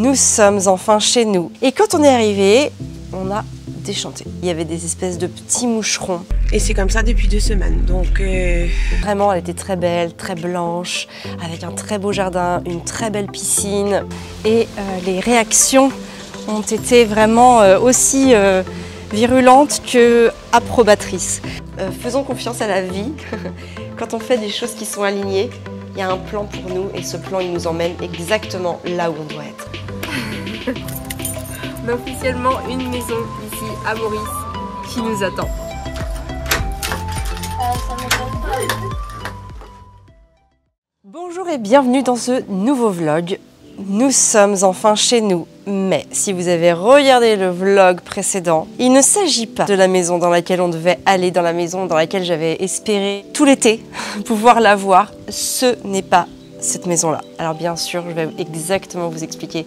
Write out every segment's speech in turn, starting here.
Nous sommes enfin chez nous. Et quand on est arrivé, on a déchanté. Il y avait des espèces de petits moucherons. Et c'est comme ça depuis 2 semaines. Donc Vraiment, elle était très belle, très blanche, avec un très beau jardin, une très belle piscine. Et les réactions ont été vraiment aussi virulentes que approbatrices. Faisons confiance à la vie. Quand on fait des choses qui sont alignées, il y a un plan pour nous et ce plan, il nous emmène exactement là où on doit être. On a officiellement une maison ici à Maurice qui nous attend. Bonjour et bienvenue dans ce nouveau vlog. Nous sommes enfin chez nous, mais si vous avez regardé le vlog précédent, il ne s'agit pas de la maison dans laquelle on devait aller, dans la maison dans laquelle j'avais espéré tout l'été pouvoir la voir. Ce n'est pas cette maison-là. Alors bien sûr, je vais exactement vous expliquer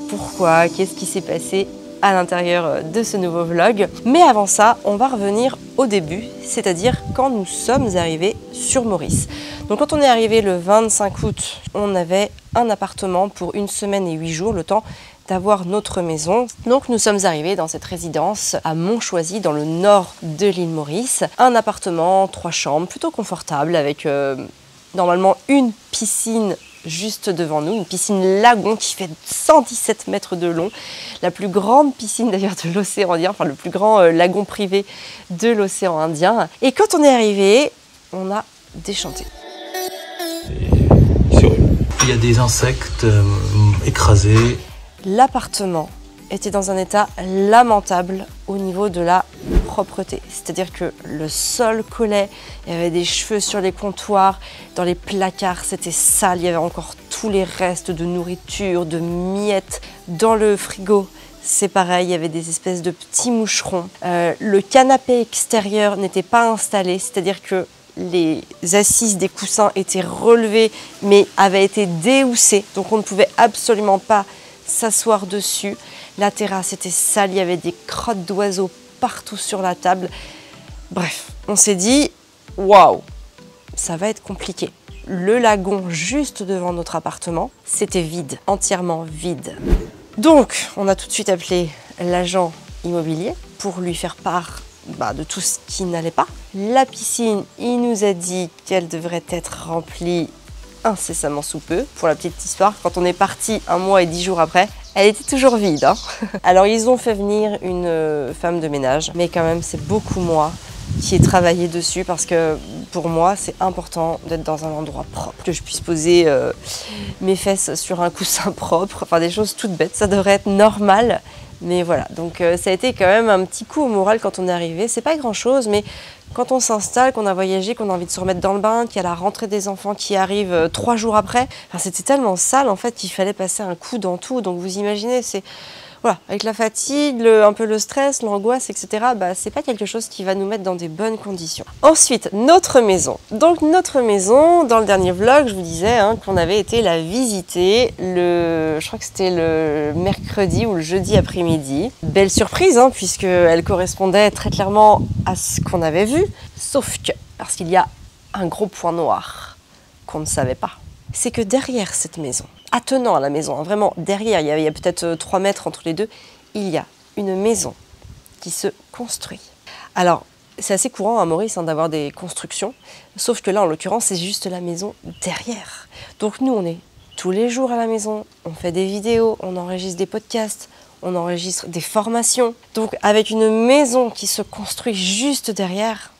pourquoi, qu'est-ce qui s'est passé à l'intérieur de ce nouveau vlog. Mais avant ça, on va revenir au début, c'est-à-dire quand nous sommes arrivés sur Maurice. Donc quand on est arrivé le 25 août, on avait un appartement pour 1 semaine et 8 jours, le temps d'avoir notre maison. Donc nous sommes arrivés dans cette résidence à Montchoisy, dans le nord de l'île Maurice. Un appartement, 3 chambres, plutôt confortable, avec normalement une piscine juste devant nous, une piscine lagon qui fait 117 mètres de long, la plus grande piscine d'ailleurs de l'océan Indien, enfin le plus grand lagon privé de l'océan Indien. Et quand on est arrivé, on a déchanté. Il y a des insectes écrasés. L'appartement était dans un état lamentable au niveau de la propreté. C'est-à-dire que le sol collait, il y avait des cheveux sur les comptoirs, dans les placards c'était sale, il y avait encore tous les restes de nourriture, de miettes. Dans le frigo, c'est pareil, il y avait des espèces de petits moucherons. Le canapé extérieur n'était pas installé, c'est-à-dire que les assises des coussins étaient relevées mais avaient été déhoussées, donc on ne pouvait absolument pas s'asseoir dessus. La terrasse était sale, il y avait des crottes d'oiseaux partout sur la table. Bref, on s'est dit waouh, ça va être compliqué. Le lagon juste devant notre appartement, c'était vide, entièrement vide. Donc, on a tout de suite appelé l'agent immobilier pour lui faire part de tout ce qui n'allait pas. La piscine, il nous a dit qu'elle devrait être remplie incessamment sous peu. Pour la petite histoire, quand on est parti 1 mois et 10 jours après, elle était toujours vide. Alors ils ont fait venir une femme de ménage, mais quand même c'est beaucoup moi qui ai travaillé dessus parce que pour moi c'est important d'être dans un endroit propre, que je puisse poser mes fesses sur un coussin propre, enfin des choses toutes bêtes, ça devrait être normal. Mais voilà, donc ça a été quand même un petit coup au moral quand on est arrivé. C'est pas grand chose, mais quand on s'installe, qu'on a voyagé, qu'on a envie de se remettre dans le bain, qu'il y a la rentrée des enfants qui arrive 3 jours après, enfin, c'était tellement sale en fait qu'il fallait passer un coup dans tout. Donc vous imaginez, c'est voilà, avec la fatigue, un peu le stress, l'angoisse, etc. C'est pas quelque chose qui va nous mettre dans des bonnes conditions. Ensuite, notre maison. Donc notre maison, dans le dernier vlog, je vous disais qu'on avait été la visiter je crois que c'était le mercredi ou le jeudi après-midi. Belle surprise, puisqu'elle correspondait très clairement à ce qu'on avait vu, sauf que, parce qu'il y a un gros point noir qu'on ne savait pas, c'est que derrière cette maison, attenant à la maison, vraiment derrière, il y a peut-être 3 mètres entre les deux, il y a une maison qui se construit. Alors, c'est assez courant à Maurice d'avoir des constructions, sauf que là, en l'occurrence, c'est juste la maison derrière. Donc nous, on est tous les jours à la maison, on fait des vidéos, on enregistre des podcasts, on enregistre des formations. Donc avec une maison qui se construit juste derrière,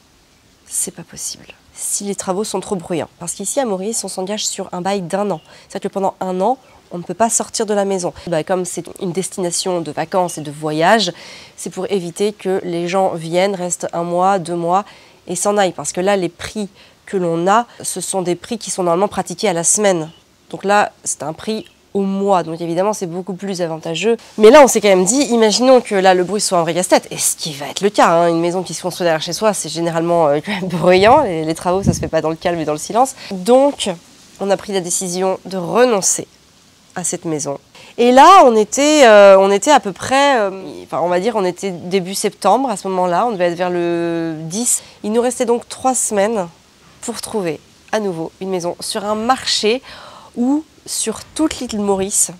c'est pas possible si les travaux sont trop bruyants. Parce qu'ici à Maurice, on s'engage sur un bail d'1 an. C'est-à-dire que pendant 1 an, on ne peut pas sortir de la maison. Comme c'est une destination de vacances et de voyage, c'est pour éviter que les gens viennent, restent 1 mois, 2 mois et s'en aillent. Parce que là, les prix que l'on a, ce sont des prix qui sont normalement pratiqués à la semaine. Donc là, c'est un prix au mois. Donc évidemment, c'est beaucoup plus avantageux. Mais là, on s'est quand même dit, imaginons que là, le bruit soit un vrai casse-tête. Et ce qui va être le cas, une maison qui se construit derrière chez soi, c'est généralement quand même bruyant. Et les travaux, ça se fait pas dans le calme et dans le silence. Donc, on a pris la décision de renoncer à cette maison. Et là, on était à peu près, on va dire, on était début septembre à ce moment-là. On devait être vers le 10. Il nous restait donc 3 semaines pour trouver à nouveau une maison sur un marché où, sur toute l'île Maurice,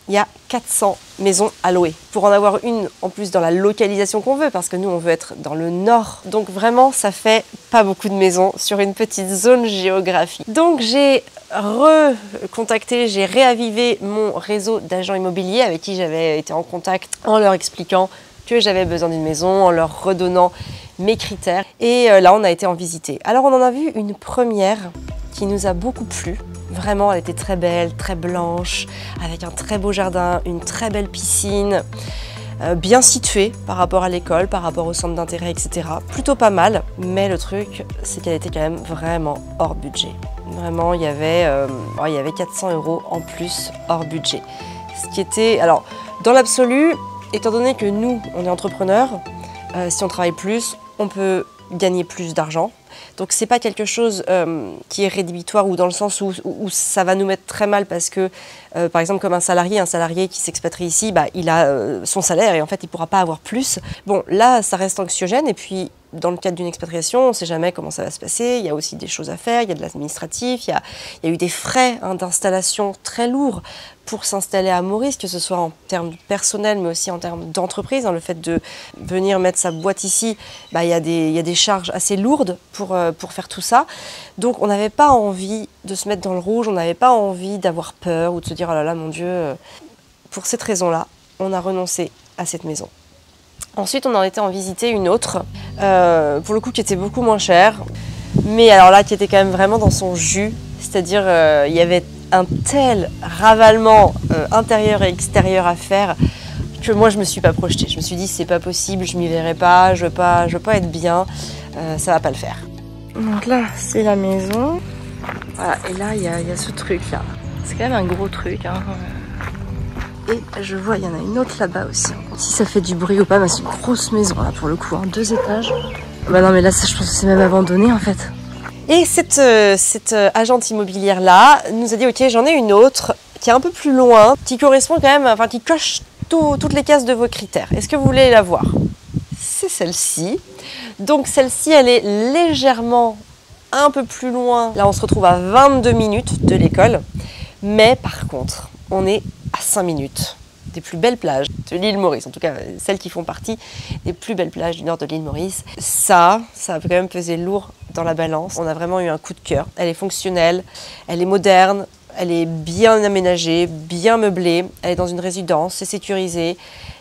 il y a 400 maisons à louer. Pour en avoir une en plus dans la localisation qu'on veut, parce que nous on veut être dans le nord. Donc vraiment ça fait pas beaucoup de maisons sur une petite zone géographique. Donc j'ai recontacté, j'ai réavivé mon réseau d'agents immobiliers avec qui j'avais été en contact en leur expliquant que j'avais besoin d'une maison, en leur redonnant mes critères. Et là on a été en visiter. Alors on en a vu une première qui nous a beaucoup plu. Vraiment, elle était très belle, très blanche, avec un très beau jardin, une très belle piscine, bien située par rapport à l'école, par rapport au centre d'intérêt, etc. Plutôt pas mal, mais le truc, c'est qu'elle était quand même vraiment hors budget. Vraiment, il y avait 400 € en plus hors budget. Ce qui était, alors, dans l'absolu, étant donné que nous, on est entrepreneurs, si on travaille plus, on peut gagner plus d'argent. Donc c'est pas quelque chose qui est rédhibitoire ou dans le sens où ça va nous mettre très mal parce que, par exemple, comme un salarié qui s'expatrie ici, bah, il a son salaire et en fait il pourra pas avoir plus. Bon, là ça reste anxiogène et puis dans le cadre d'une expatriation, on ne sait jamais comment ça va se passer. Il y a aussi des choses à faire, il y a de l'administratif, il y a eu des frais d'installation très lourds pour s'installer à Maurice, que ce soit en termes personnels, mais aussi en termes d'entreprise. Le fait de venir mettre sa boîte ici, bah, il y a des charges assez lourdes pour faire tout ça. Donc on n'avait pas envie de se mettre dans le rouge, on n'avait pas envie d'avoir peur ou de se dire « oh là là, mon Dieu ». Pour cette raison-là, on a renoncé à cette maison. Ensuite, on en était en visiter une autre, pour le coup qui était beaucoup moins chère, mais alors là qui était quand même vraiment dans son jus, c'est-à-dire il y avait un tel ravalement intérieur et extérieur à faire que moi je me suis pas projetée. Je me suis dit c'est pas possible, je m'y verrai pas, je veux pas être bien, ça va pas le faire. Donc là c'est la maison, voilà, et là il y a ce truc là, c'est quand même un gros truc, hein. Et je vois, il y en a une autre là-bas aussi. Si ça fait du bruit ou pas, mais c'est une grosse maison là pour le coup, hein, 2 étages. Bah non mais là ça, je pense que c'est même abandonné en fait. Et cette agente immobilière là nous a dit ok, j'en ai une autre qui est un peu plus loin, qui correspond quand même, enfin qui coche toutes les cases de vos critères. Est-ce que vous voulez la voir? C'est celle-ci. Donc celle-ci elle est légèrement un peu plus loin. Là on se retrouve à 22 minutes de l'école. Mais par contre, on est à 5 minutes des plus belles plages de l'île Maurice, en tout cas celles qui font partie des plus belles plages du nord de l'île Maurice. Ça a quand même pesé lourd dans la balance. On a vraiment eu un coup de cœur. Elle est fonctionnelle, elle est moderne, elle est bien aménagée, bien meublée, elle est dans une résidence, c'est sécurisé.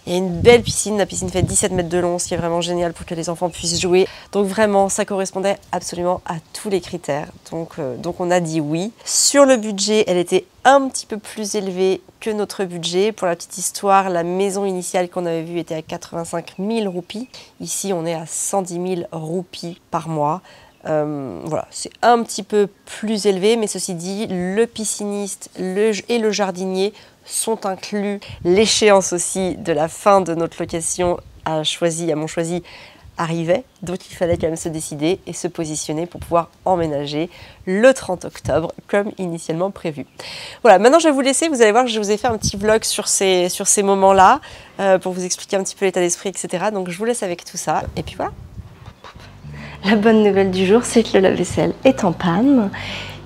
Il y a une belle piscine, la piscine fait 17 mètres de long, ce qui est vraiment génial pour que les enfants puissent jouer. Donc vraiment, ça correspondait absolument à tous les critères. Donc on a dit oui. Sur le budget, elle était un petit peu plus élevée que notre budget. Pour la petite histoire, la maison initiale qu'on avait vue était à 85 000 roupies. Ici, on est à 110 000 roupies par mois. Voilà, c'est un petit peu plus élevé, mais ceci dit, le pisciniste et le jardinier sont inclus. L'échéance aussi de la fin de notre location à Montchoisy arrivait, donc il fallait quand même se décider et se positionner pour pouvoir emménager le 30 octobre comme initialement prévu. Voilà, maintenant je vais vous laisser, vous allez voir que je vous ai fait un petit vlog sur ces moments-là pour vous expliquer un petit peu l'état d'esprit, etc. Donc je vous laisse avec tout ça et puis voilà. La bonne nouvelle du jour, c'est que le lave-vaisselle est en panne,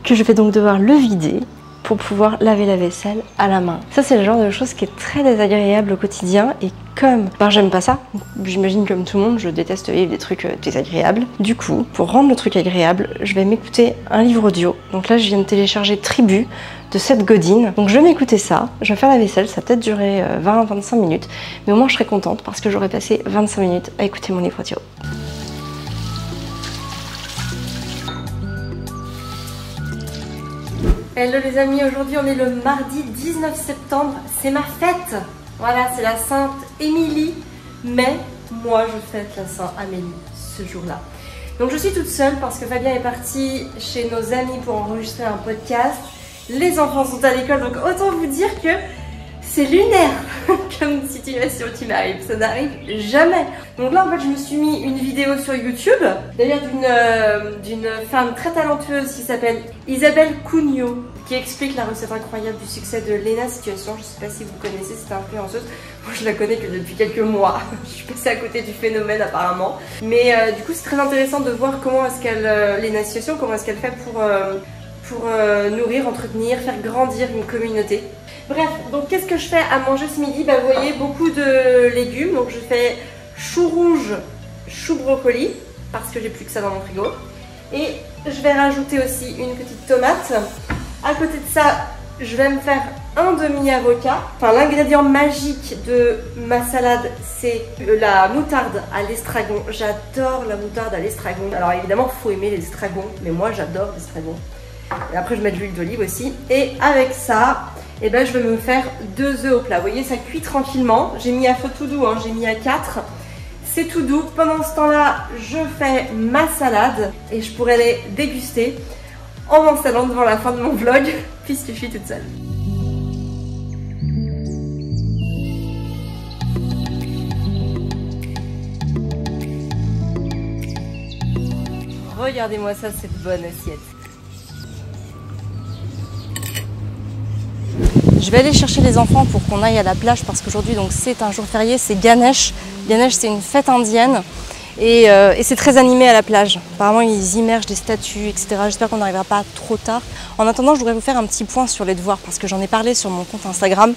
que je vais donc devoir le vider pour pouvoir laver la vaisselle à la main. Ça, c'est le genre de chose qui est très désagréable au quotidien et comme j'aime pas ça, j'imagine comme tout le monde, je déteste vivre des trucs désagréables. Du coup, pour rendre le truc agréable, je vais m'écouter un livre audio. Donc là, je viens de télécharger Tribu de Seth Godin. Donc je vais m'écouter ça, je vais faire la vaisselle, ça va peut-être durer 20-25 minutes, mais au moins je serai contente parce que j'aurai passé 25 minutes à écouter mon livre audio. Hello les amis, aujourd'hui on est le mardi 19 septembre, c'est ma fête. Voilà, c'est la Sainte Émilie, mais moi je fête la Sainte Amélie ce jour-là. Donc je suis toute seule parce que Fabien est parti chez nos amis pour enregistrer un podcast. Les enfants sont à l'école, donc autant vous dire que c'est lunaire comme situation qui m'arrive, ça n'arrive jamais. Donc là en fait je me suis mis une vidéo sur YouTube, d'ailleurs d'une femme très talentueuse qui s'appelle Isabelle Cugnot, qui explique la recette incroyable du succès de Lena Situation. Je sais pas si vous connaissez cette influenceuse, moi je la connais que depuis quelques mois, je suis passée à côté du phénomène apparemment. Mais du coup c'est très intéressant de voir comment est-ce qu'elle, Lena Situation, comment est-ce qu'elle fait pour nourrir, entretenir, faire grandir une communauté. Bref, donc qu'est-ce que je fais à manger ce midi? Bah, vous voyez, beaucoup de légumes. Donc je fais chou rouge, chou brocoli, parce que j'ai plus que ça dans mon frigo. Et je vais rajouter aussi une petite tomate. À côté de ça, je vais me faire un demi-avocat. Enfin, l'ingrédient magique de ma salade, c'est la moutarde à l'estragon. J'adore la moutarde à l'estragon. Alors évidemment, il faut aimer les estragons, mais moi j'adore l'estragon. Et après, je mets de l'huile d'olive aussi. Et avec ça, eh ben, je vais me faire 2 œufs au plat. Vous voyez, ça cuit tranquillement. J'ai mis à feu tout doux, hein. J'ai mis à 4. C'est tout doux. Pendant ce temps-là, je fais ma salade et je pourrai les déguster en m'installant devant la fin de mon vlog puisque je suis toute seule. Regardez-moi ça, cette bonne assiette. Je vais aller chercher les enfants pour qu'on aille à la plage parce qu'aujourd'hui donc c'est un jour férié, c'est Ganesh. Ganesh, c'est une fête indienne et c'est très animé à la plage. Apparemment ils immergent des statues, etc. J'espère qu'on n'arrivera pas trop tard. En attendant, je voudrais vous faire un petit point sur les devoirs parce que j'en ai parlé sur mon compte Instagram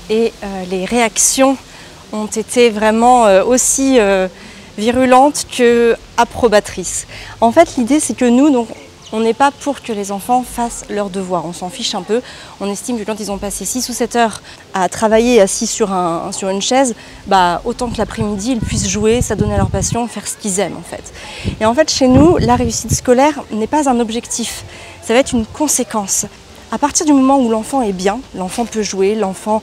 et les réactions ont été vraiment aussi virulentes que approbatrices. En fait, l'idée c'est que nous, donc, on n'est pas pour que les enfants fassent leurs devoirs, on s'en fiche un peu. On estime que quand ils ont passé 6 ou 7 heures à travailler assis sur une chaise, bah, autant que l'après-midi, ils puissent jouer, s'adonner à leur passion, faire ce qu'ils aiment en fait. Et en fait, chez nous, la réussite scolaire n'est pas un objectif, ça va être une conséquence. À partir du moment où l'enfant est bien, l'enfant peut jouer, l'enfant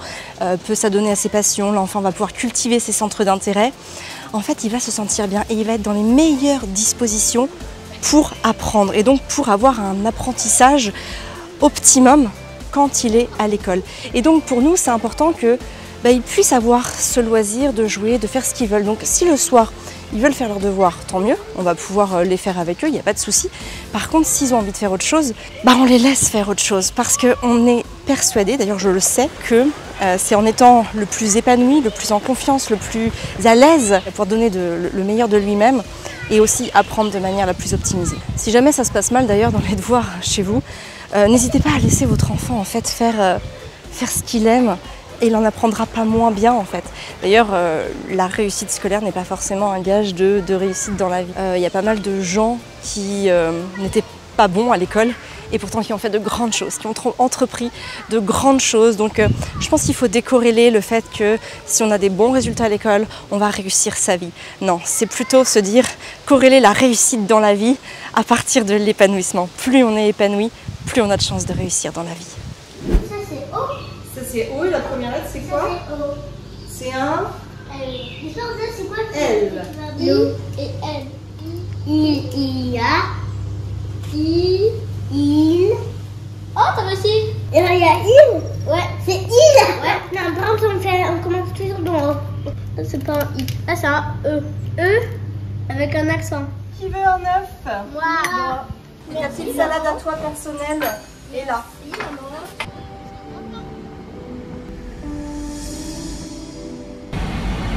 peut s'adonner à ses passions, l'enfant va pouvoir cultiver ses centres d'intérêt, en fait, il va se sentir bien et il va être dans les meilleures dispositions pour apprendre et donc pour avoir un apprentissage optimum quand il est à l'école. Et donc pour nous, c'est important que ils puissent avoir ce loisir de jouer, de faire ce qu'ils veulent. Donc si le soir, ils veulent faire leurs devoirs, tant mieux, on va pouvoir les faire avec eux, il n'y a pas de souci. Par contre, s'ils ont envie de faire autre chose, on les laisse faire autre chose parce qu'on est persuadé, d'ailleurs je le sais, que c'est en étant le plus épanoui, le plus en confiance, le plus à l'aise pour donner le meilleur de lui-même et aussi apprendre de manière la plus optimisée. Si jamais ça se passe mal d'ailleurs dans les devoirs chez vous, n'hésitez pas à laisser votre enfant en fait faire ce qu'il aime et il n'en apprendra pas moins bien en fait. D'ailleurs, la réussite scolaire n'est pas forcément un gage de réussite dans la vie. Il y a pas mal de gens qui n'étaient pas bons à l'école et pourtant qui ont fait de grandes choses, qui ont entrepris de grandes choses. Donc je pense qu'il faut décorréler le fait que si on a des bons résultats à l'école, on va réussir sa vie. Non, c'est plutôt se dire corréler la réussite dans la vie à partir de l'épanouissement. Plus on est épanoui, plus on a de chances de réussir dans la vie. Ça c'est O. Ça c'est O et la première lettre c'est quoi? C'est un L'histoire de c'est quoi? L. I et L. Il y a. Il. Oh, t'as réussi. Et là, il y a il. Ouais, c'est il. Ouais. Non, par exemple, on commence toujours dans O. C'est pas un I. Là, c'est un E. E avec un accent. Qui veut un œuf? Moi. Ta petite salade à toi personnelle est là.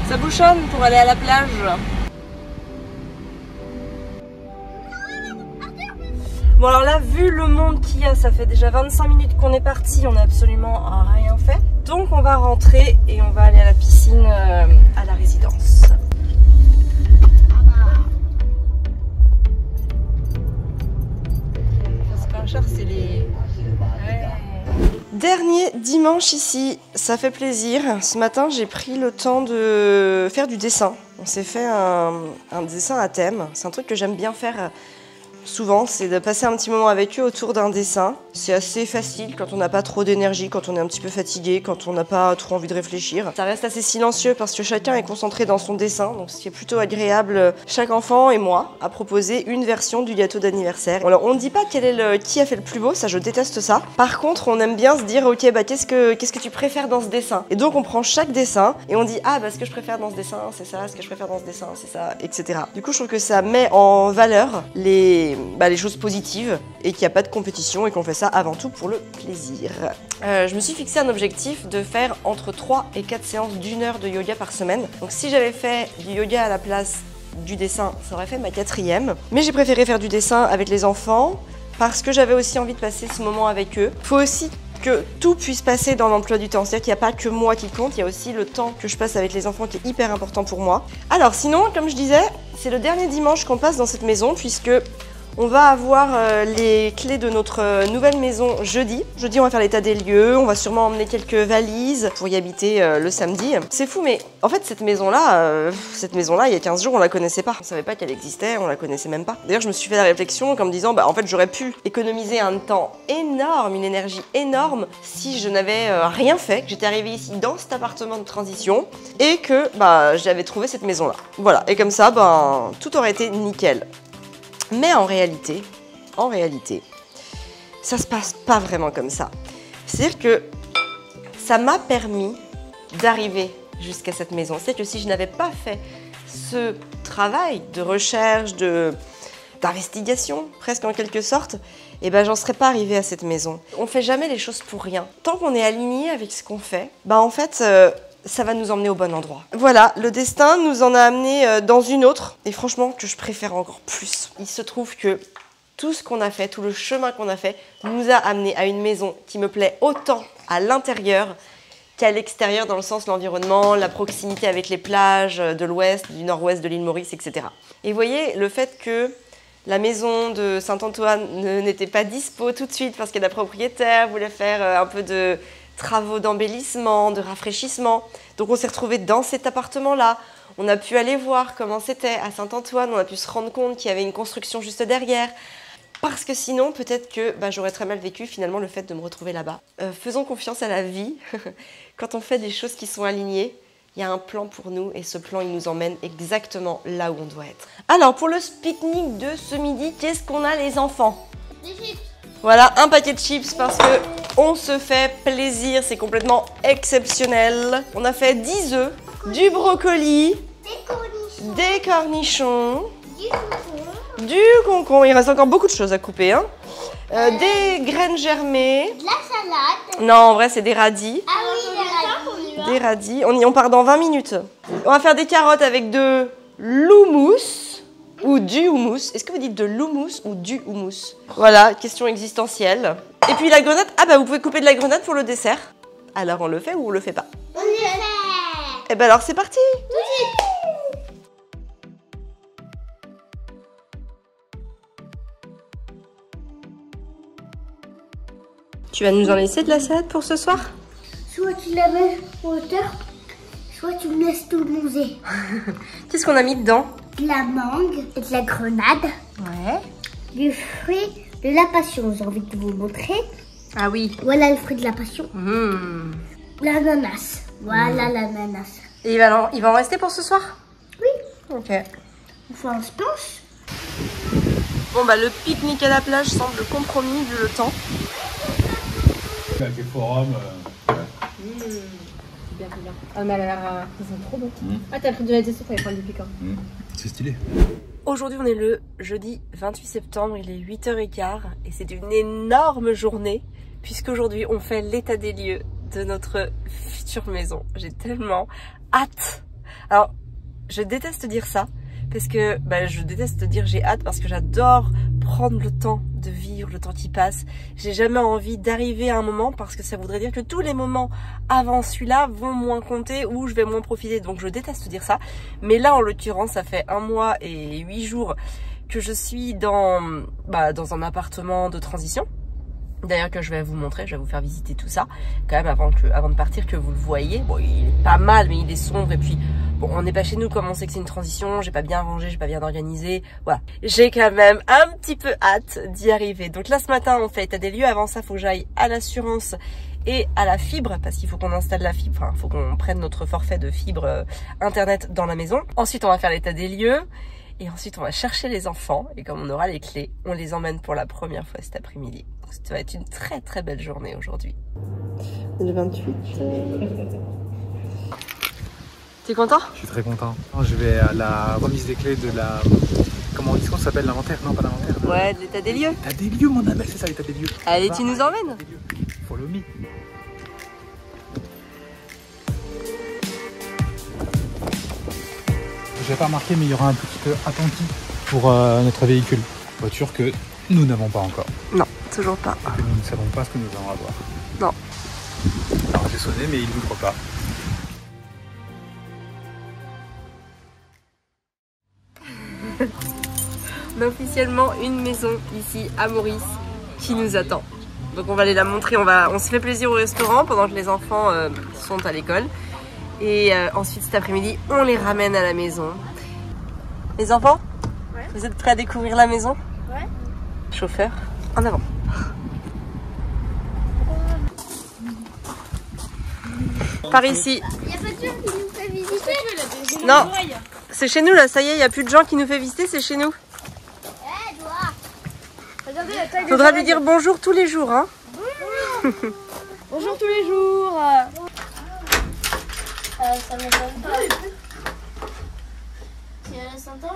Ça bouchonne pour aller à la plage. Bon alors là, vu le monde qu'il y a, ça fait déjà 25 minutes qu'on est parti, on n'a absolument rien fait. Donc on va rentrer et on va aller à la piscine à la résidence. C'est pas un char, c'est les... Ouais. Dernier dimanche ici, ça fait plaisir. Ce matin, j'ai pris le temps de faire du dessin. On s'est fait un dessin à thème. C'est un truc que j'aime bien faire souvent, c'est de passer un petit moment avec eux autour d'un dessin. C'est assez facile quand on n'a pas trop d'énergie, quand on est un petit peu fatigué, quand on n'a pas trop envie de réfléchir. Ça reste assez silencieux parce que chacun est concentré dans son dessin, donc ce qui est plutôt agréable. Chaque enfant et moi a proposé une version du gâteau d'anniversaire. Alors on ne dit pas quel est qui a fait le plus beau, ça je déteste ça. Par contre, on aime bien se dire ok qu'est-ce que tu préfères dans ce dessin? Et donc on prend chaque dessin et on dit ce que je préfère dans ce dessin c'est ça, ce que je préfère dans ce dessin c'est ça, etc. Du coup je trouve que ça met en valeur les choses positives et qu'il n'y a pas de compétition et qu'on fait ça avant tout pour le plaisir. Je me suis fixé un objectif de faire entre 3 et 4 séances d'1 heure de yoga par semaine. Donc si j'avais fait du yoga à la place du dessin, ça aurait fait ma 4e. Mais j'ai préféré faire du dessin avec les enfants parce que j'avais aussi envie de passer ce moment avec eux. Faut aussi que tout puisse passer dans l'emploi du temps. C'est-à-dire qu'il n'y a pas que moi qui compte, il y a aussi le temps que je passe avec les enfants qui est hyper important pour moi. Alors sinon, comme je disais, c'est le dernier dimanche qu'on passe dans cette maison puisque on va avoir les clés de notre nouvelle maison jeudi. Jeudi, on va faire l'état des lieux, on va sûrement emmener quelques valises pour y habiter le samedi. C'est fou, mais en fait, cette maison-là, il y a 15 jours, on la connaissait pas. On savait pas qu'elle existait, on la connaissait même pas. D'ailleurs, je me suis fait la réflexion en me disant, bah en fait, j'aurais pu économiser un temps énorme, une énergie énorme, si je n'avais rien fait, que j'étais arrivée ici dans cet appartement de transition et que bah j'avais trouvé cette maison-là. Voilà, et comme ça, ben tout aurait été nickel. Mais en réalité, ça se passe pas vraiment comme ça. C'est-à-dire que ça m'a permis d'arriver jusqu'à cette maison. C'est-à-dire que si je n'avais pas fait ce travail de recherche, d'investigation, presque en quelque sorte, eh ben j'en serais pas arrivée à cette maison. On fait jamais les choses pour rien. Tant qu'on est aligné avec ce qu'on fait, bah en fait, ça va nous emmener au bon endroit. Voilà, le destin nous en a amené dans une autre, et franchement que je préfère encore plus. Il se trouve que tout ce qu'on a fait, tout le chemin qu'on a fait, nous a amené à une maison qui me plaît autant à l'intérieur qu'à l'extérieur, dans le sens de l'environnement, la proximité avec les plages de l'ouest, du nord-ouest de l'île Maurice, etc. Et vous voyez, le fait que la maison de Saint-Antoine n'était pas dispo tout de suite parce que la propriétaire voulait faire un peu de travaux d'embellissement, de rafraîchissement. Donc on s'est retrouvés dans cet appartement-là. On a pu aller voir comment c'était à Saint-Antoine. On a pu se rendre compte qu'il y avait une construction juste derrière. Parce que sinon, peut-être que j'aurais très mal vécu finalement le fait de me retrouver là-bas. Faisons confiance à la vie. Quand on fait des choses qui sont alignées, il y a un plan pour nous et ce plan, il nous emmène exactement là où on doit être. Alors, pour le pique-nique de ce midi, qu'est-ce qu'on a les enfants? Des chips. Voilà, un paquet de chips parce que on se fait plaisir, c'est complètement exceptionnel. On a fait 10 œufs, du brocoli, des cornichons, du concombre, il reste encore beaucoup de choses à couper, hein. Des graines germées. De la salade. Non, en vrai, c'est des radis. Ah oui, des radis. Des radis, on part dans 20 minutes. On va faire des carottes avec de l'houmous. Ou du houmous. Est-ce que vous dites de l'houmous ou du houmous? Voilà, question existentielle. Et puis la grenade, vous pouvez couper de la grenade pour le dessert. Alors on le fait ou on le fait pas? On le fait. Eh ben alors c'est parti. Tout de suite. Tu vas nous en laisser de la salade pour ce soir? Soit tu la mets en hauteur, soit tu me laisses tout manger. Qu'est-ce qu'on a mis dedans? De la mangue, de la grenade, Ouais. du fruit de la passion. J'ai envie de vous montrer. Ah oui. Voilà le fruit de la passion. L'ananas. Voilà l'ananas. Et il va en rester pour ce soir? Oui. Ok. On fait un splash. Bon le pique-nique à la plage semble compromis vu le temps. Avec les forums. Bien. Ah mais elle a l'air trop bon. Ah t'as pris de la dessert pour prendre du piquant. C'est stylé. Aujourd'hui on est le jeudi 28 septembre, il est 8h15 et c'est une énorme journée puisqu'aujourd'hui on fait l'état des lieux de notre future maison. J'ai tellement hâte. Alors je déteste dire ça parce que je déteste dire j'ai hâte parce que j'adore prendre le temps de vivre le temps qui passe. J'ai jamais envie d'arriver à un moment parce que ça voudrait dire que tous les moments avant celui-là vont moins compter ou je vais moins profiter. Donc je déteste dire ça. Mais là en l'occurrence ça fait 1 mois et 8 jours que je suis dans un appartement de transition. D'ailleurs que je vais vous montrer, je vais vous faire visiter tout ça quand même avant de partir que vous le voyez. Bon il est pas mal mais il est sombre et puis bon on n'est pas chez nous comme on sait que c'est une transition, j'ai pas bien rangé, j'ai pas bien organisé, voilà. J'ai quand même un petit peu hâte d'y arriver. Donc là ce matin on fait état des lieux, avant ça faut que j'aille à l'assurance et à la fibre parce qu'il faut qu'on installe la fibre, enfin il faut qu'on prenne notre forfait de fibre internet dans la maison. Ensuite on va faire l'état des lieux. Et ensuite, on va chercher les enfants. Et comme on aura les clés, on les emmène pour la première fois cet après-midi. Ça va être une très très belle journée aujourd'hui. Le 28. T'es content? Je suis très content. Je vais à la remise des clés de la... Comment est-ce qu'on s'appelle? L'inventaire? Non, pas l'inventaire. Ouais, de l'état des lieux. L'état des lieux, mon Annabelle, c'est ça, l'état des lieux. Allez, tu nous emmènes? Follow me. Je n'ai pas remarqué mais il y aura un petit peu attentif pour notre véhicule. Voiture que Nous n'avons pas encore. Non, toujours pas. Et nous ne savons pas ce que nous allons avoir. Non. Alors j'ai sonné, mais il ne croit pas. On a officiellement une maison ici à Maurice qui nous attend. Donc on va aller la montrer, on se fait plaisir au restaurant pendant que les enfants sont à l'école. Et ensuite cet après-midi, on les ramène à la maison. Les enfants, ouais. Vous êtes prêts à découvrir la maison? Ouais. Chauffeur, en avant. Par ici. Il n'y a pas de gens qui nous fait visiter? Non, c'est chez nous là, ça y est, il n'y a plus de gens qui nous fait visiter, c'est chez nous. Regardez la taille. Faudra lui dire bonjour tous les jours, hein. Bonjour. Bonjour tous les jours. Ça m'étonne pas. Si elle a 100 ans,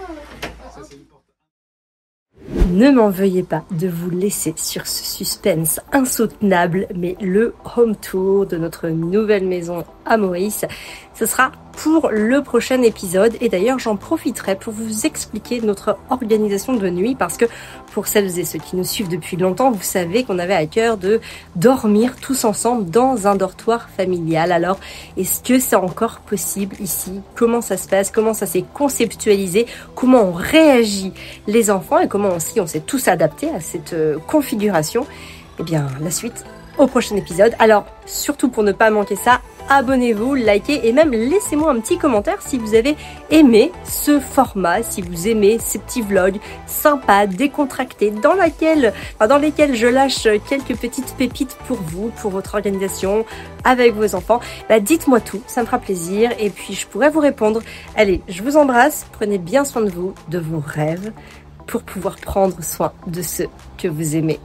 Ne m'en veuillez pas de vous laisser sur ce suspense insoutenable, mais le home tour de notre nouvelle maison à Maurice, ce sera pour le prochain épisode. Et d'ailleurs, j'en profiterai pour vous expliquer notre organisation de nuit, parce que pour celles et ceux qui nous suivent depuis longtemps, vous savez qu'on avait à cœur de dormir tous ensemble dans un dortoir familial. Alors, est-ce que c'est encore possible ici? Comment ça se passe? Comment ça s'est conceptualisé? Comment on réagit les enfants et comment aussi on s'est tous adaptés à cette configuration? Eh bien, la suite au prochain épisode. Alors, surtout pour ne pas manquer ça, abonnez-vous, likez et même laissez-moi un petit commentaire si vous avez aimé ce format, si vous aimez ces petits vlogs sympas, décontractés, dans lesquels je lâche quelques petites pépites pour vous, pour votre organisation, avec vos enfants. Dites-moi tout, ça me fera plaisir et puis je pourrai vous répondre. Allez, je vous embrasse, prenez bien soin de vous, de vos rêves, pour pouvoir prendre soin de ceux que vous aimez.